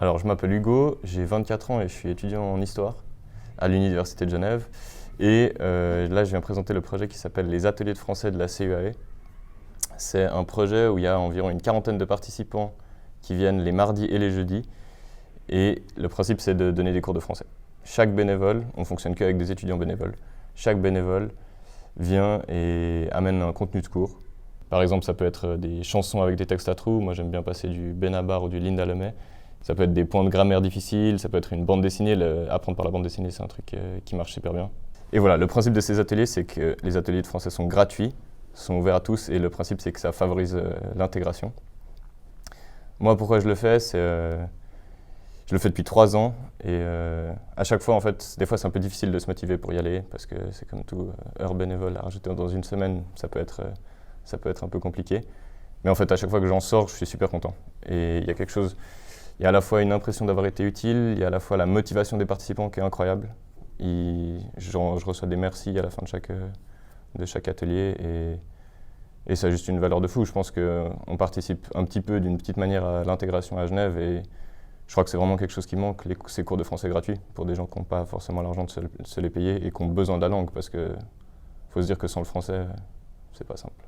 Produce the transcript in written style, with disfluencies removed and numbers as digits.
Alors, je m'appelle Hugo, j'ai 24 ans et je suis étudiant en histoire à l'Université de Genève. Et là, je viens présenter le projet qui s'appelle les Ateliers de français de la CEAE. C'est un projet où il y a environ une quarantaine de participants qui viennent les mardis et les jeudis. Et le principe, c'est de donner des cours de français. Chaque bénévole, on ne fonctionne qu'avec des étudiants bénévoles, chaque bénévole vient et amène un contenu de cours. Par exemple, ça peut être des chansons avec des textes à trous. Moi, j'aime bien passer du Benabar ou du Linda Lemay. Ça peut être des points de grammaire difficiles, ça peut être une bande dessinée. Apprendre par la bande dessinée, c'est un truc qui marche super bien. Et voilà, le principe de ces ateliers, c'est que les ateliers de français sont gratuits, sont ouverts à tous, et le principe, c'est que ça favorise l'intégration. Moi, pourquoi je le fais, je le fais depuis 3 ans, et à chaque fois, en fait, des fois, c'est un peu difficile de se motiver pour y aller, parce que c'est comme tout, heure bénévole à rajouter dans une semaine, ça peut être un peu compliqué. Mais en fait, à chaque fois que j'en sors, je suis super content. Et il y a quelque chose, il y a à la fois une impression d'avoir été utile, il y a à la fois la motivation des participants qui est incroyable. Je reçois des merci à la fin de chaque atelier, et ça a juste une valeur de fou. Je pense qu'on participe un petit peu, d'une petite manière, à l'intégration à Genève, et je crois que c'est vraiment quelque chose qui manque, ces cours de français gratuits, pour des gens qui n'ont pas forcément l'argent de se les payer et qui ont besoin de la langue, parce qu'il faut se dire que sans le français, c'est pas simple.